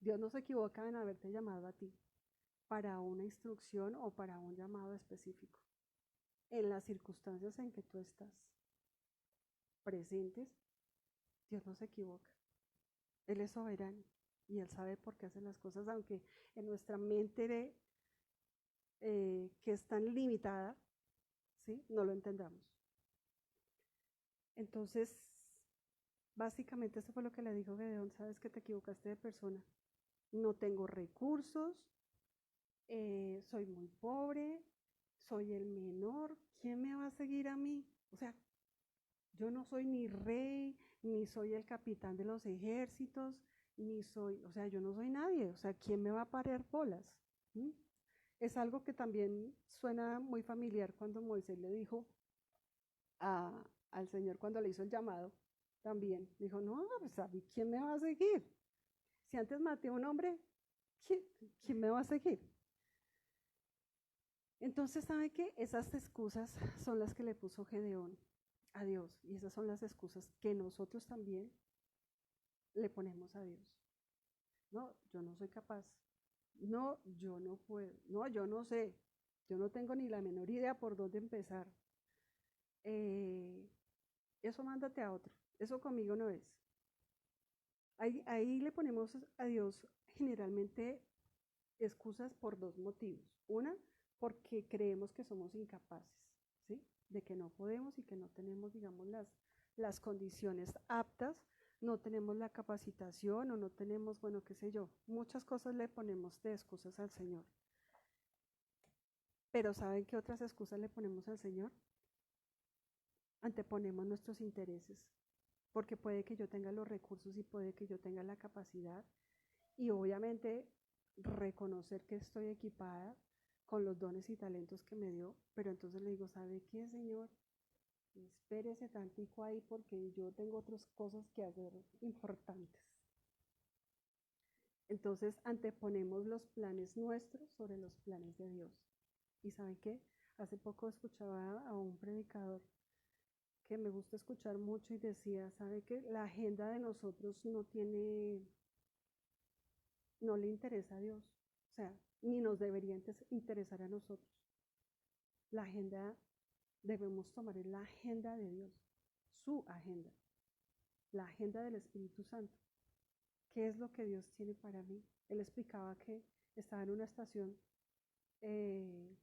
Dios no se equivoca en haberte llamado a ti para una instrucción o para un llamado específico. En las circunstancias en que tú estás presentes, Dios no se equivoca. Él es soberano y Él sabe por qué hace las cosas, aunque en nuestra mente que es tan limitada, ¿sí? No lo entendamos. Entonces, básicamente eso fue lo que le dijo Gedeón: sabes que te equivocaste de persona, no tengo recursos, soy muy pobre, soy el menor, ¿quién me va a seguir a mí? O sea, yo no soy ni rey, ni soy el capitán de los ejércitos, ni soy, o sea, yo no soy nadie, o sea, ¿quién me va a parar bolas? ¿Mm? Es algo que también suena muy familiar cuando Moisés le dijo al Señor cuando le hizo el llamado, también dijo: no, pues a mí, ¿quién me va a seguir? Si antes maté a un hombre, ¿quién, quién me va a seguir? Entonces, ¿sabe qué? Esas excusas son las que le puso Gedeón a Dios, y esas son las excusas que nosotros también le ponemos a Dios. No, yo no soy capaz. No, yo no puedo. No, yo no sé. Yo no tengo ni la menor idea por dónde empezar. Eso mándate a otro. Eso conmigo no es. Ahí le ponemos a Dios generalmente excusas por dos motivos. Una, porque creemos que somos incapaces, ¿sí? De que no podemos y que no tenemos, digamos, las condiciones aptas, no tenemos la capacitación o no tenemos, bueno, qué sé yo, muchas cosas le ponemos de excusas al Señor. Pero ¿saben qué otras excusas le ponemos al Señor? Anteponemos nuestros intereses, porque puede que yo tenga los recursos y puede que yo tenga la capacidad, y obviamente reconocer que estoy equipada con los dones y talentos que me dio, pero entonces le digo: ¿sabe qué, Señor? Espérese tantico ahí porque yo tengo otras cosas que hacer importantes. Entonces anteponemos los planes nuestros sobre los planes de Dios. ¿Y saben qué? Hace poco escuchaba a un predicador que me gusta escuchar mucho y decía: ¿sabe qué? La agenda de nosotros no le interesa a Dios. O sea, ni nos debería interesar a nosotros. La agenda debemos tomar es la agenda de Dios, su agenda, la agenda del Espíritu Santo. ¿Qué es lo que Dios tiene para mí? Él explicaba que estaba eh,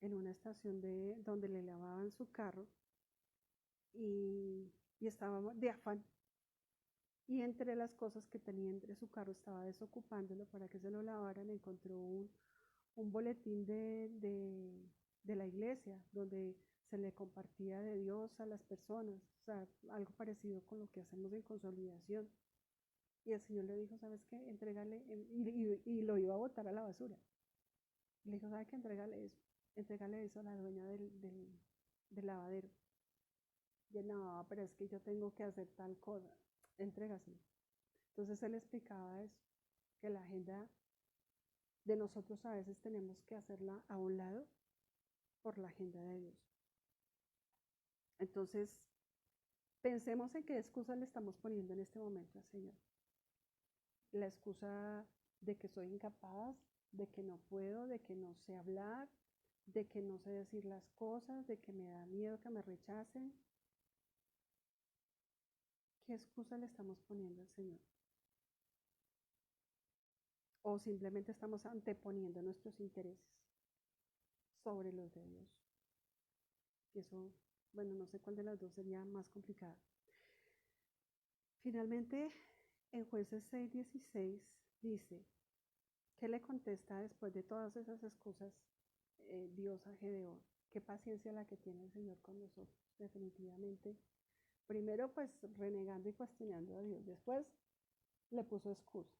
en una estación donde le lavaban su carro, y estaba de afán. Y entre las cosas que tenía entre su carro, estaba desocupándolo para que se lo lavaran, encontró un boletín de la iglesia donde se le compartía de Dios a las personas, o sea, algo parecido con lo que hacemos en consolidación. Y el Señor le dijo: ¿sabes qué? Entrégale, y lo iba a botar a la basura. Y le dijo: ¿sabes qué? Entrégale eso a la dueña del lavadero. Y él: no, pero es que yo tengo que hacer tal cosa, entrégaselo. Entonces él explicaba eso, que la agenda de nosotros a veces tenemos que hacerla a un lado por la agenda de Dios. Entonces, pensemos en qué excusa le estamos poniendo en este momento al Señor. La excusa de que soy incapaz, de que no puedo, de que no sé hablar, de que no sé decir las cosas, de que me da miedo que me rechacen. ¿Qué excusa le estamos poniendo al Señor? O simplemente estamos anteponiendo nuestros intereses sobre los de Dios. Y eso, bueno, no sé cuál de las dos sería más complicada. Finalmente, en Jueces 6:16 dice: ¿qué le contesta después de todas esas excusas Dios a Gedeón? Qué paciencia la que tiene el Señor con nosotros, definitivamente. Primero, pues renegando y cuestionando a Dios. Después le puso excusas.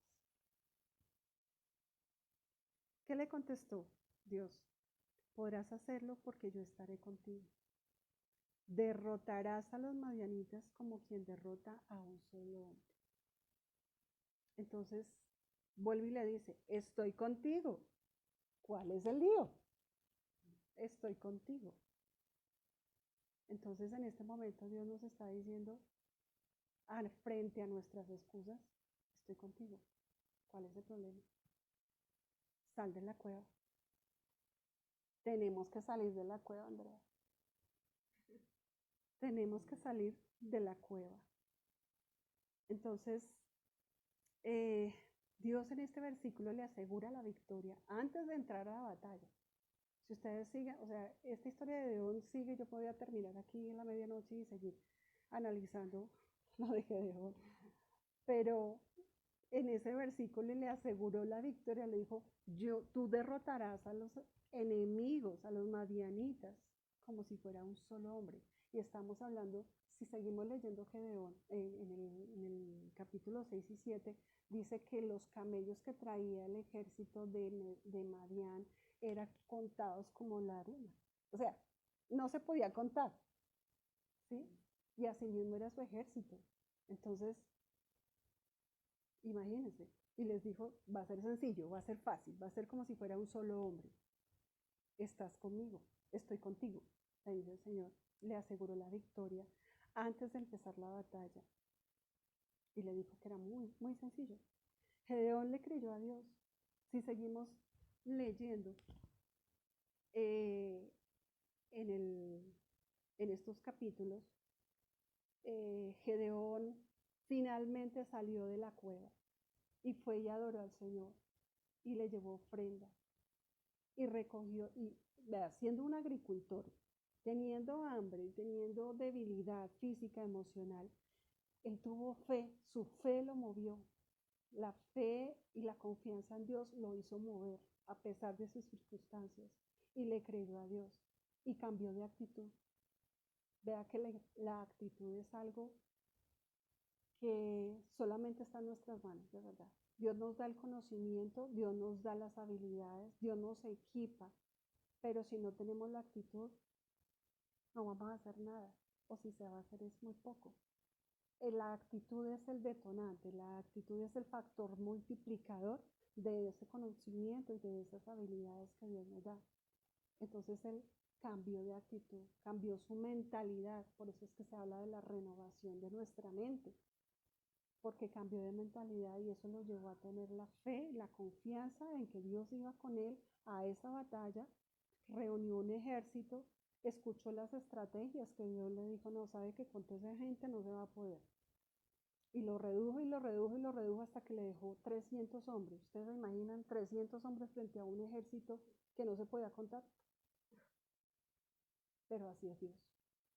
¿Qué le contestó Dios? Podrás hacerlo porque yo estaré contigo. Derrotarás a los madianitas como quien derrota a un solo hombre. Entonces, vuelve y le dice: estoy contigo. ¿Cuál es el lío? Estoy contigo. Entonces, en este momento Dios nos está diciendo, al frente a nuestras excusas: estoy contigo. ¿Cuál es el problema? Sal de la cueva. Tenemos que salir de la cueva, Andrea. Tenemos que salir de la cueva. Entonces, Dios en este versículo le asegura la victoria antes de entrar a la batalla. Si ustedes siguen, o sea, esta historia de Gedeón sigue, yo podría terminar aquí en la medianoche y seguir analizando lo de Gedeón, pero en ese versículo le aseguró la victoria, le dijo, tú derrotarás a los enemigos, a los madianitas, como si fuera un solo hombre. Y estamos hablando, si seguimos leyendo Gedeón, en el capítulo 6 y 7, dice que los camellos que traía el ejército de Madián eran contados como la arena. O sea, no se podía contar, ¿sí? Y así mismo era su ejército. Entonces, imagínense. Y les dijo, va a ser sencillo, va a ser fácil, va a ser como si fuera un solo hombre. Estás conmigo, estoy contigo, le dice el Señor. Le aseguró la victoria antes de empezar la batalla. Y le dijo que era muy, muy sencillo. Gedeón le creyó a Dios. Si seguimos leyendo eh, en, en estos capítulos, Gedeón finalmente salió de la cueva y fue y adoró al Señor y le llevó ofrenda y recogió, y vea, siendo un agricultor, teniendo hambre, teniendo debilidad física, emocional, él tuvo fe, su fe lo movió, la fe y la confianza en Dios lo hizo mover a pesar de sus circunstancias y le creyó a Dios y cambió de actitud. Vea que la actitud es algo que solamente está en nuestras manos, de verdad. Dios nos da el conocimiento, Dios nos da las habilidades, Dios nos equipa, pero si no tenemos la actitud, no vamos a hacer nada, o si se va a hacer es muy poco. La actitud es el detonante, la actitud es el factor multiplicador de ese conocimiento y de esas habilidades que Dios nos da. Entonces él cambió de actitud, cambió su mentalidad, por eso es que se habla de la renovación de nuestra mente, porque cambió de mentalidad y eso lo llevó a tener la fe, la confianza en que Dios iba con él a esa batalla, reunió un ejército, escuchó las estrategias que Dios le dijo, no, sabe que con toda esa gente no se va a poder. Y lo redujo y lo redujo y lo redujo hasta que le dejó 300 hombres. ¿Ustedes se imaginan 300 hombres frente a un ejército que no se podía contar? Pero así es Dios.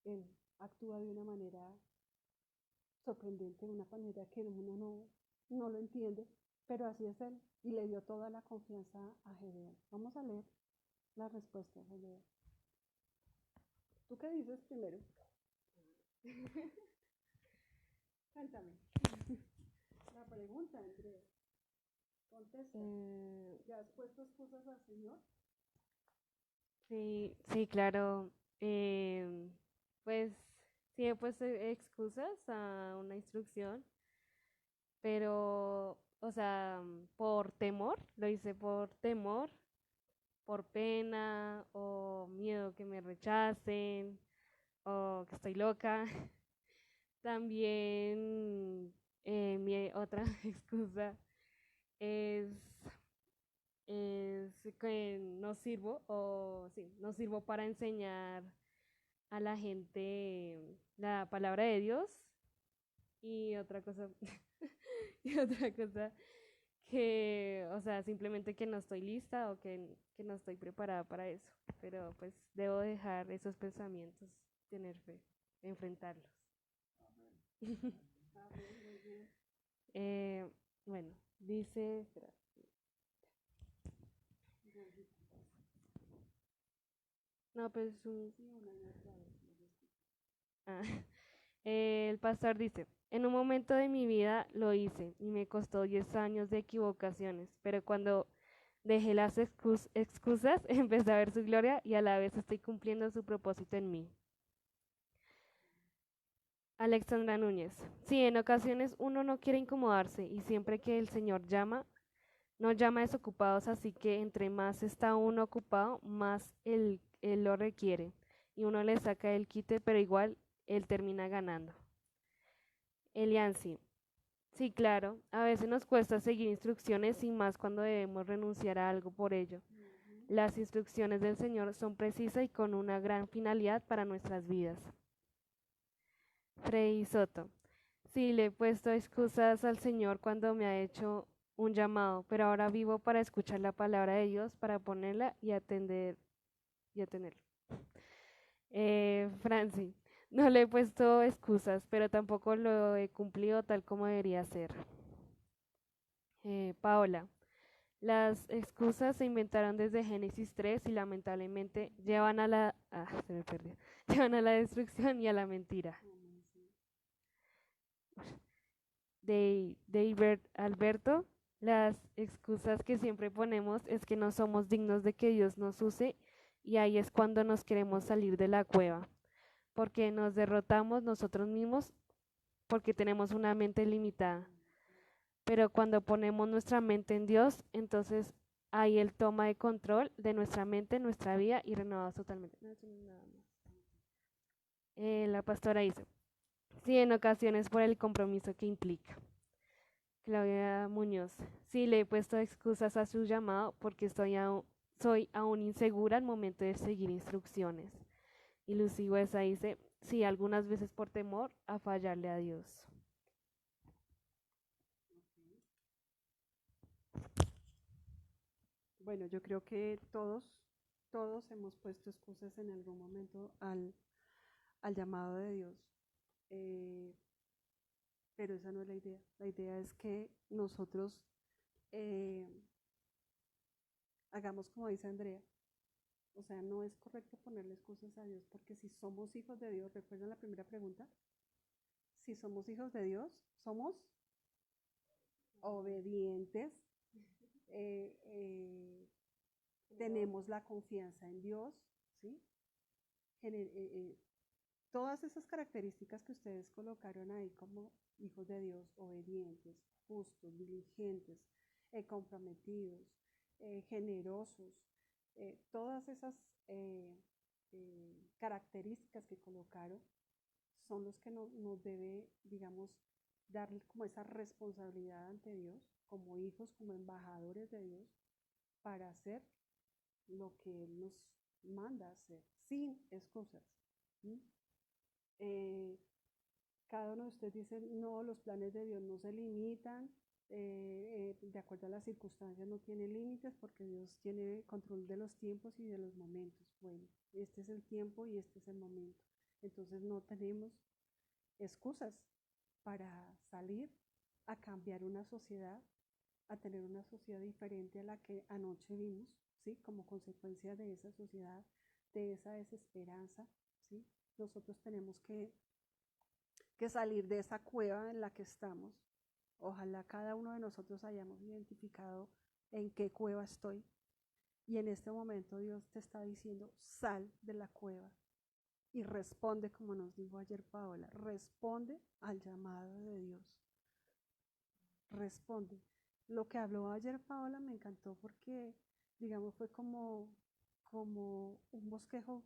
Él actúa de una manera sorprendente, de una manera que uno no lo entiende, pero así es Él. Y le dio toda la confianza a Gedeón. Vamos a leer la respuesta de Gedeón. ¿Tú qué dices primero? Cuéntame. La pregunta, Andrea. Contesta. ¿Ya has puesto excusas al Señor? Sí, sí, claro. Pues sí he puesto excusas a una instrucción, pero, o sea, por temor, lo hice por temor, por pena o miedo que me rechacen o que estoy loca. También mi otra excusa es, es que no sirvo o sí, no sirvo para enseñar a la gente la palabra de Dios y otra cosa y otra cosa que, o sea, simplemente que no estoy lista o que no estoy preparada para eso, pero pues debo dejar esos pensamientos, tener fe, enfrentarlos. Eh, bueno, dice, espera. No, pues ah, el pastor dice, en un momento de mi vida lo hice y me costó 10 años de equivocaciones, pero cuando dejé las excusas, empecé a ver su gloria y a la vez estoy cumpliendo su propósito en mí. Alexandra Núñez. Sí, en ocasiones uno no quiere incomodarse y siempre que el Señor llama, no llama desocupados, así que entre más está uno ocupado, más él lo requiere y uno le saca el quite, pero igual él termina ganando. Eliansi. Sí, claro, a veces nos cuesta seguir instrucciones y más cuando debemos renunciar a algo por ello. Las instrucciones del Señor son precisas y con una gran finalidad para nuestras vidas. Frei Soto. Sí, le he puesto excusas al Señor cuando me ha hecho un llamado, pero ahora vivo para escuchar la palabra de Dios, para ponerla y atender y a tenerlo. Franci, no le he puesto excusas, pero tampoco lo he cumplido tal como debería ser. Paola, las excusas se inventaron desde Génesis 3 y lamentablemente llevan a se me perdió, llevan a la destrucción y a la mentira. De Alberto, las excusas que siempre ponemos es que no somos dignos de que Dios nos use y ahí es cuando nos queremos salir de la cueva, porque nos derrotamos nosotros mismos porque tenemos una mente limitada. Pero cuando ponemos nuestra mente en Dios, entonces ahí Él toma de control de nuestra mente, nuestra vida y renovamos totalmente. No, eso no es nada más. La pastora dice, sí, en ocasiones por el compromiso que implica. Claudia Muñoz, sí, le he puesto excusas a su llamado porque soy aún insegura al momento de seguir instrucciones. Y Lucy Huesa dice, sí, algunas veces por temor a fallarle a Dios. Bueno, yo creo que todos hemos puesto excusas en algún momento al llamado de Dios. Pero esa no es la idea. La idea es que nosotros hagamos como dice Andrea. O sea, no es correcto ponerle excusas a Dios, porque si somos hijos de Dios, ¿recuerdan la primera pregunta? Si somos hijos de Dios, somos obedientes, tenemos la confianza en Dios, ¿sí? Todas esas características que ustedes colocaron ahí como hijos de Dios, obedientes, justos, diligentes, comprometidos, generosos, todas esas características que colocaron son los que nos debe, digamos, darle como esa responsabilidad ante Dios, como hijos, como embajadores de Dios, para hacer lo que Él nos manda hacer, sin excusas. ¿Sí? Cada uno de ustedes dice, no, los planes de Dios no se limitan, de acuerdo a las circunstancias no tiene límites porque Dios tiene control de los tiempos y de los momentos. Bueno, este es el tiempo y este es el momento. Entonces no tenemos excusas para salir a cambiar una sociedad, a tener una sociedad diferente a la que anoche vimos, ¿sí? Como consecuencia de esa sociedad, de esa desesperanza, ¿sí? Nosotros tenemos que salir de esa cueva en la que estamos. Ojalá cada uno de nosotros hayamos identificado en qué cueva estoy. Y en este momento Dios te está diciendo, sal de la cueva y responde, como nos dijo ayer Paola, responde al llamado de Dios. Responde. Lo que habló ayer Paola me encantó porque, digamos, fue como un bosquejo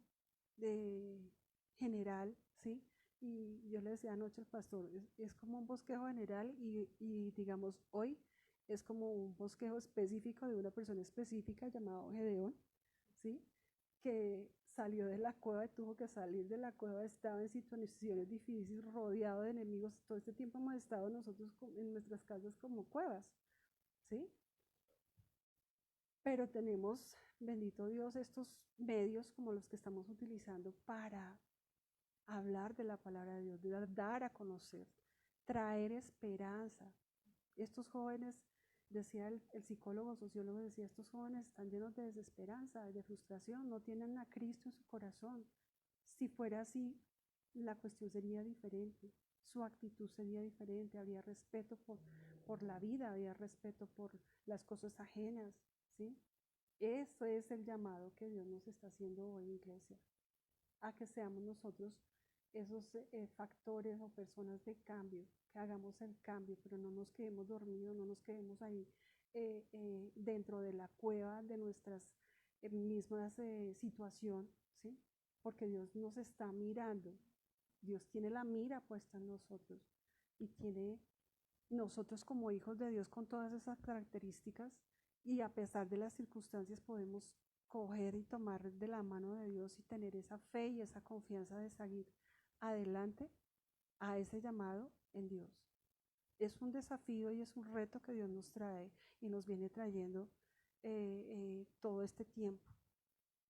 de general, ¿sí? Y yo le decía anoche al pastor, es como un bosquejo general y digamos hoy es como un bosquejo específico de una persona específica llamado Gedeón, ¿sí? Que salió de la cueva y tuvo que salir de la cueva, estaba en situaciones difíciles, rodeado de enemigos. Todo este tiempo hemos estado nosotros en nuestras casas como cuevas, ¿sí? Pero tenemos, bendito Dios, estos medios como los que estamos utilizando para hablar de la palabra de Dios, de dar a conocer, traer esperanza. Estos jóvenes, decía el psicólogo, sociólogo, decía, estos jóvenes están llenos de desesperanza, de frustración, no tienen a Cristo en su corazón. Si fuera así, la cuestión sería diferente, su actitud sería diferente, habría respeto por la vida, habría respeto por las cosas ajenas, ¿sí? Eso es el llamado que Dios nos está haciendo hoy, iglesia, a que seamos nosotros esos factores o personas de cambio, que hagamos el cambio, pero no nos quedemos dormidos, no nos quedemos ahí dentro de la cueva de nuestras mismas situación, ¿sí? Porque Dios nos está mirando, Dios tiene la mira puesta en nosotros y tiene nosotros como hijos de Dios con todas esas características y a pesar de las circunstancias podemos coger y tomar de la mano de Dios y tener esa fe y esa confianza de seguir adelante a ese llamado en Dios. Es un desafío y es un reto que Dios nos trae y nos viene trayendo todo este tiempo.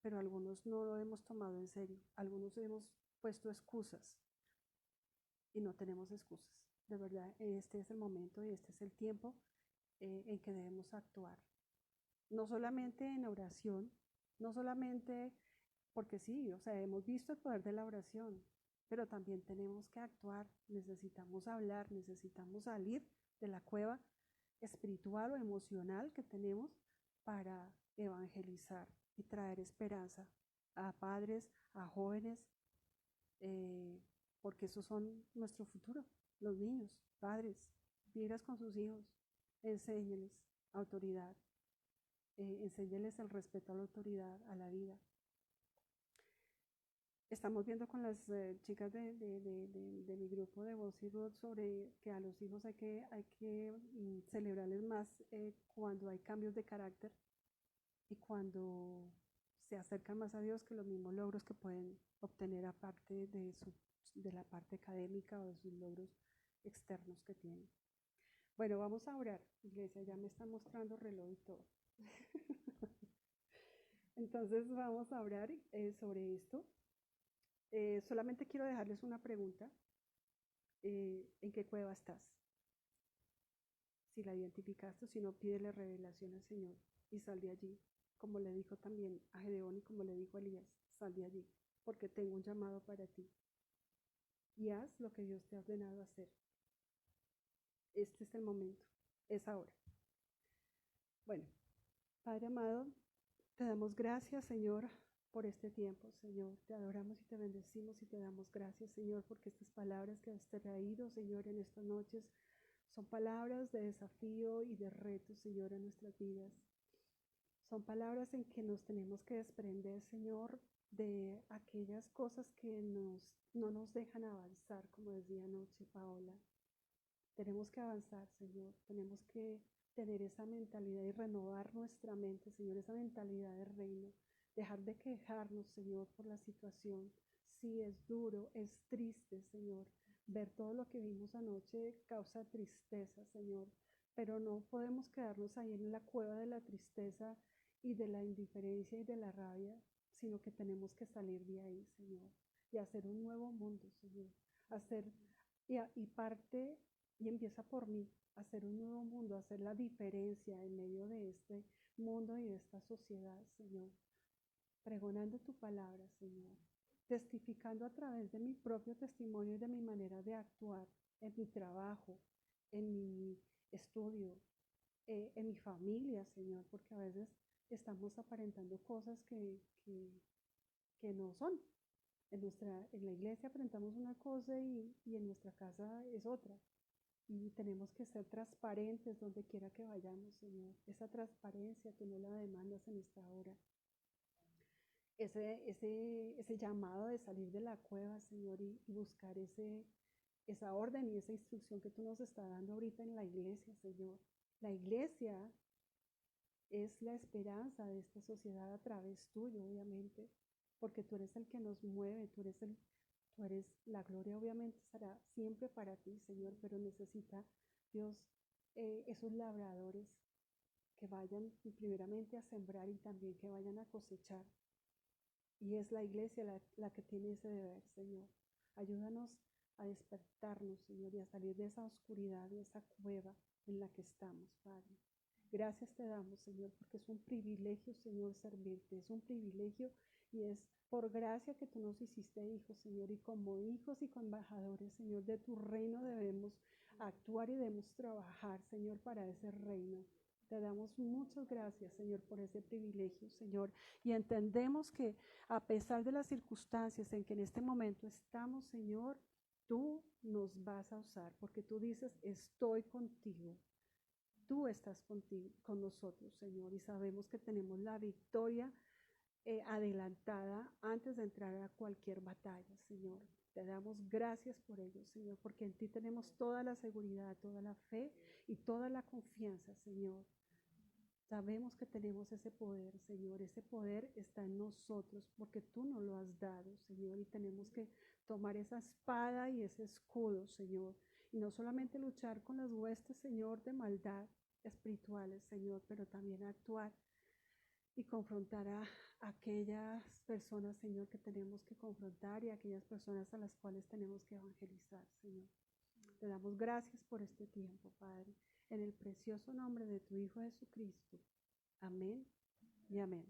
pero algunos no lo hemos tomado en serio. Algunos hemos puesto excusas y no tenemos excusas. De verdad, este es el momento y este es el tiempo en que debemos actuar. No solamente en oración, no solamente porque sí, o sea, hemos visto el poder de la oración, pero también tenemos que actuar, necesitamos hablar, necesitamos salir de la cueva espiritual o emocional que tenemos para evangelizar y traer esperanza a padres, a jóvenes, porque esos son nuestro futuro, los niños, padres, vieras con sus hijos, enséñeles autoridad, enséñeles el respeto a la autoridad, a la vida. Estamos viendo con las chicas de mi grupo de Voz y Ruth sobre que a los hijos hay que celebrarles más cuando hay cambios de carácter y cuando se acercan más a Dios que los mismos logros que pueden obtener aparte de la parte académica o de sus logros externos que tienen. Bueno, vamos a orar, iglesia, ya me está mostrando reloj y todo. Entonces vamos a orar sobre esto. Solamente quiero dejarles una pregunta. ¿En qué cueva estás? Si la identificaste, si no, pídele revelación al Señor y sal de allí, como le dijo también a Gedeón y como le dijo a Elías, sal de allí, porque tengo un llamado para ti. Y haz lo que Dios te ha ordenado hacer. Este es el momento, es ahora. Bueno, Padre amado, te damos gracias, Señor, por este tiempo, Señor. Te adoramos y te bendecimos y te damos gracias, Señor, porque estas palabras que has traído, Señor, en estas noches son palabras de desafío y de reto, Señor, en nuestras vidas. Son palabras en que nos tenemos que desprender, Señor, de aquellas cosas que no nos dejan avanzar, como decía anoche Paola. Tenemos que avanzar, Señor. Tenemos que tener esa mentalidad y renovar nuestra mente, Señor, esa mentalidad de reino. Dejar de quejarnos, Señor, por la situación. Sí, es duro, es triste, Señor. Ver todo lo que vimos anoche causa tristeza, Señor. Pero no podemos quedarnos ahí en la cueva de la tristeza y de la indiferencia y de la rabia, sino que tenemos que salir de ahí, Señor, y hacer un nuevo mundo, Señor. Y parte, y empieza por mí, hacer un nuevo mundo, hacer la diferencia en medio de este mundo y de esta sociedad, Señor. Pregonando tu palabra, Señor. Testificando a través de mi propio testimonio y de mi manera de actuar en mi trabajo, en mi estudio, en mi familia, Señor, porque a veces estamos aparentando cosas que no son. En la iglesia aparentamos una cosa y en nuestra casa es otra. Y tenemos que ser transparentes donde quiera que vayamos, Señor. Esa transparencia tú no la demandas en esta hora. Ese llamado de salir de la cueva, Señor, y buscar esa orden y esa instrucción que tú nos estás dando ahorita en la iglesia, Señor. La iglesia es la esperanza de esta sociedad a través tuyo, obviamente, porque tú eres el que nos mueve, tú eres la gloria, obviamente será siempre para ti, Señor, pero necesita Dios esos labradores que vayan primeramente a sembrar y también que vayan a cosechar. Y es la iglesia la que tiene ese deber, Señor. Ayúdanos a despertarnos, Señor, y a salir de esa oscuridad, de esa cueva en la que estamos, Padre. Gracias te damos, Señor, porque es un privilegio, Señor, servirte. Es un privilegio y es por gracia que tú nos hiciste hijos, Señor. Y como hijos y como embajadores, Señor, de tu reino debemos actuar y debemos trabajar, Señor, para ese reino. Te damos muchas gracias, Señor, por ese privilegio, Señor. Y entendemos que a pesar de las circunstancias en que en este momento estamos, Señor, tú nos vas a usar, porque tú dices, estoy contigo. Tú estás con nosotros, Señor, y sabemos que tenemos la victoria adelantada antes de entrar a cualquier batalla, Señor. Te damos gracias por ello, Señor, porque en ti tenemos toda la seguridad, toda la fe y toda la confianza, Señor. Sabemos que tenemos ese poder, Señor. Ese poder está en nosotros porque tú nos lo has dado, Señor, y tenemos que tomar esa espada y ese escudo, Señor. Y no solamente luchar con las huestes, Señor, de maldad espirituales, Señor, pero también actuar y confrontar aquellas personas, Señor, que tenemos que confrontar y aquellas personas a las cuales tenemos que evangelizar, Señor. Te damos gracias por este tiempo, Padre, en el precioso nombre de tu Hijo Jesucristo. Amén y amén.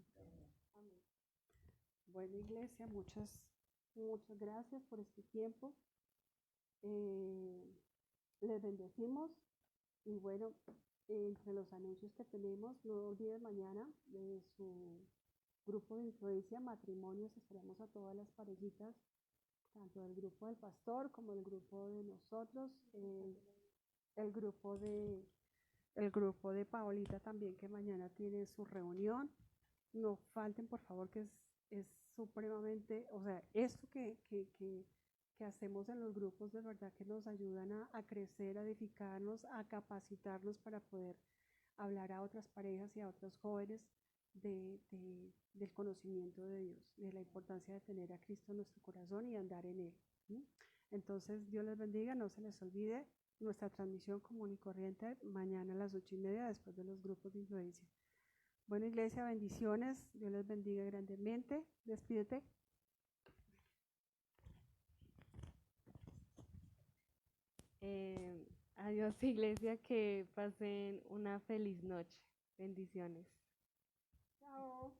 Bueno, iglesia, muchas gracias por este tiempo. Les bendecimos y bueno, entre los anuncios que tenemos, no olviden mañana de su grupo de influencia, matrimonios, esperamos a todas las parejitas, tanto del grupo del pastor como del grupo de nosotros, el grupo de Paolita también, que mañana tiene su reunión. No falten, por favor, que es supremamente, o sea, esto que hacemos en los grupos de verdad que nos ayudan a crecer, a edificarnos, a capacitarnos para poder hablar a otras parejas y a otros jóvenes del conocimiento de Dios, de la importancia de tener a Cristo en nuestro corazón y andar en Él. ¿Sí? Entonces, Dios les bendiga, no se les olvide nuestra transmisión común y corriente mañana a las 8:30 después de los grupos de influencia. Bueno, iglesia, bendiciones, Dios les bendiga grandemente. Despídete. Adiós, iglesia, que pasen una feliz noche. Bendiciones. Chao.